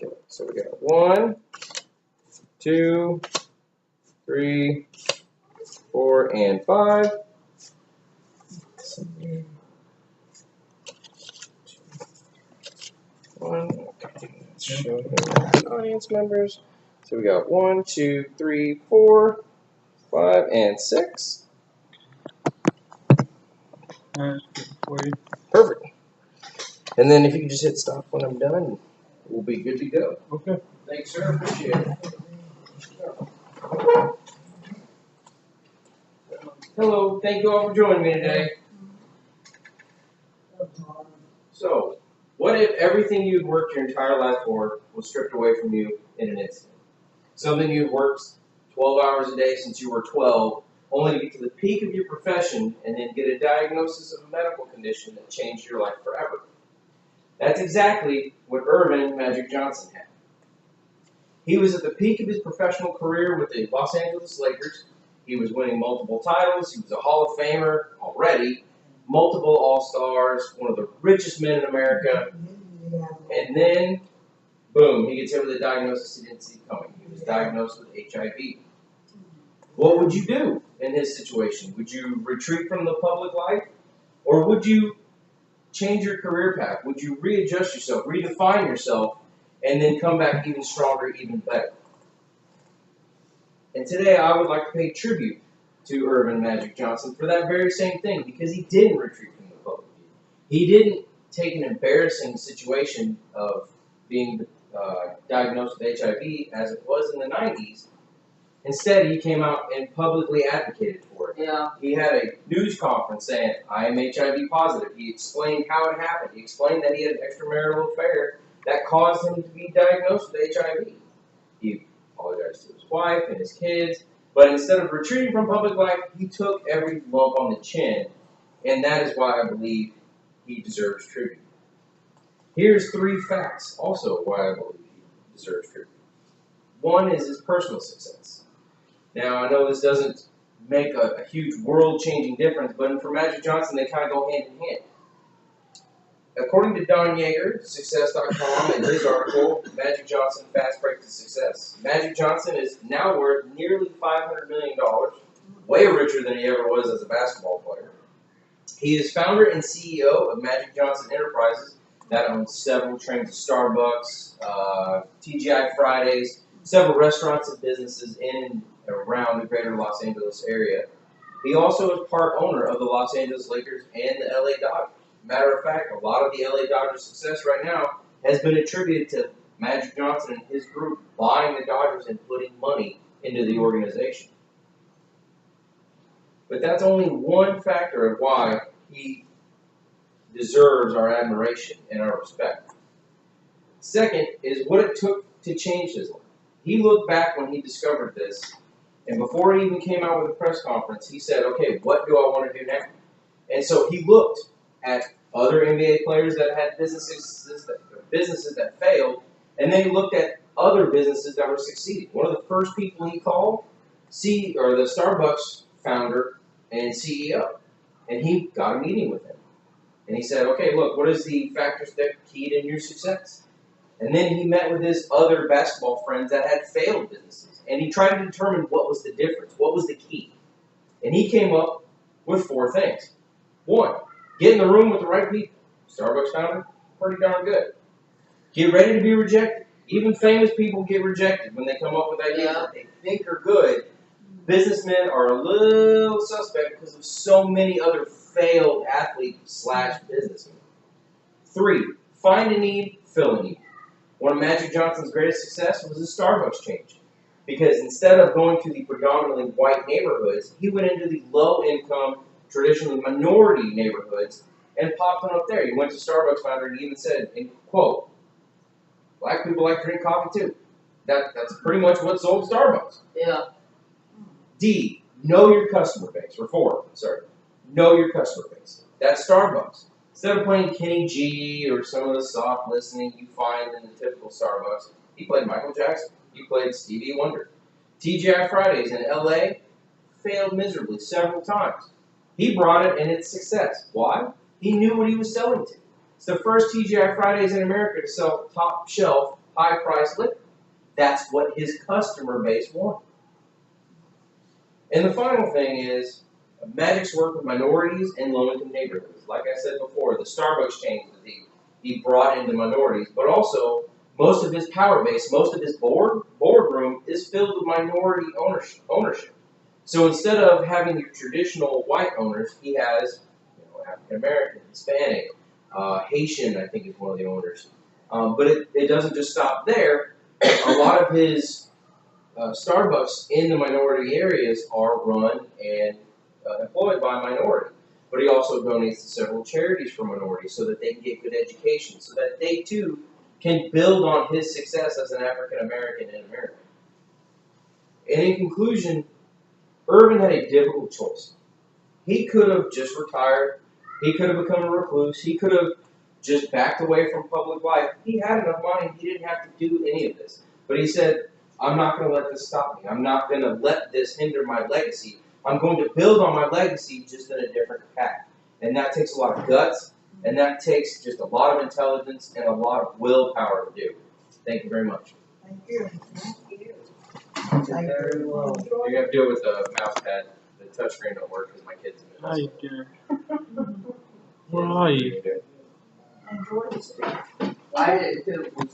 Okay, so we got 1, 2, 3, 4, and 5. One, okay, let's show him the audience members. So we got 1, 2, 3, 4, 5, and 6. Perfect. And then if you can just hit stop when I'm done, we'll be good to go. Okay. Thanks, sir. Appreciate it. Hello. Thank you all for joining me today. So, what if everything you'd worked your entire life for was stripped away from you in an instant? Something you'd worked 12 hours a day since you were 12, only to get to the peak of your profession and then get a diagnosis of a medical condition that changed your life forever. That's exactly what Irvin Magic Johnson had. He was at the peak of his professional career with the Los Angeles Lakers. He was winning multiple titles. He was a Hall of Famer already, multiple All-Stars, one of the richest men in America. And then, boom, he gets hit with a diagnosis he didn't see coming. He was diagnosed with HIV. What would you do in his situation? Would you retreat from the public life? Or would you change your career path? Would you readjust yourself, redefine yourself, and then come back even stronger, even better? And today I would like to pay tribute to Irvin Magic Johnson for that very same thing, because he didn't retreat from the public view. He didn't take an embarrassing situation of being diagnosed with HIV as it was in the 90s. Instead, he came out and publicly advocated for it. Yeah. He had a news conference saying, I am HIV positive. He explained how it happened. He explained that he had an extramarital affair that caused him to be diagnosed with HIV. He apologized to his wife and his kids, but instead of retreating from public life, he took every lump on the chin, and that is why I believe he deserves tribute. Here's 3 facts also why I believe he deserves tribute. One is his personal success. Now, I know this doesn't make a huge world-changing difference, but for Magic Johnson, they kind of go hand in hand. According to Don Yeager, Success.com, in his article, Magic Johnson Fast Break to Success, Magic Johnson is now worth nearly $500 million, way richer than he ever was as a basketball player. He is founder and CEO of Magic Johnson Enterprises that owns several chains of Starbucks, TGI Fridays, several restaurants and businesses in and around the greater Los Angeles area. He also is part owner of the Los Angeles Lakers and the LA Dodgers. Matter of fact, a lot of the LA Dodgers' success right now has been attributed to Magic Johnson and his group buying the Dodgers and putting money into the organization. But that's only one factor of why he deserves our admiration and our respect. Second is what it took to change his life. He looked back when he discovered this, and before he even came out with a press conference, he said, okay, what do I want to do now? And so he looked at other NBA players that had businesses that failed, and then he looked at other businesses that were succeeding. One of the first people he called, the Starbucks founder and CEO, and he got a meeting with him. And he said, okay, look, what is the factors that keyed in your success? And then he met with his other basketball friends that had failed businesses, and he tried to determine what was the difference, what was the key. And he came up with 4 things. 1, get in the room with the right people. Starbucks founder, pretty darn good. Get ready to be rejected. Even famous people get rejected when they come up with ideas that they think are good. Businessmen are a little suspect because of so many other failed athletes/businessmen. 3, find a need, fill a need. One of Magic Johnson's greatest success was his Starbucks change, because instead of going to the predominantly white neighborhoods, he went into the low-income, traditionally minority neighborhoods and popped them up there. He went to Starbucks founder and he even said, in quote, black people like to drink coffee too. That's pretty much what sold Starbucks. Yeah. D, know your customer base. Or 4, know your customer base. That's Starbucks. Instead of playing Kenny G or some of the soft listening you find in the typical Starbucks, he played Michael Jackson. He played Stevie Wonder. TGI Fridays in LA failed miserably several times. He brought it in its success. Why? He knew what he was selling to. It's the first TGI Fridays in America to sell top shelf, high-priced liquor. That's what his customer base wanted. And the final thing is, Magic's work with minorities and low-income neighborhoods. Like I said before, the Starbucks chains that he brought into minorities, but also most of his power base, most of his boardroom is filled with minority ownership. So instead of having your traditional white owners, he has African American, Hispanic, Haitian, I think is one of the owners. But it doesn't just stop there. A lot of his Starbucks in the minority areas are run and employed by minority. But he also donates to several charities for minorities so that they can get good education, so that they too can build on his success as an African American in America. And in conclusion, Irvin had a difficult choice. He could have just retired. He could have become a recluse. He could have just backed away from public life. He had enough money. He didn't have to do any of this. But he said, I'm not going to let this stop me. I'm not going to let this hinder my legacy. I'm going to build on my legacy just in a different path. And that takes a lot of guts, and that takes just a lot of intelligence and a lot of willpower to do. Thank you very much. Thank you. Thank you. Very well. You have to do it with the mouse pad. The touchscreen don't work because my kids in How you doing? Where are you? Enjoy the speech. I did too.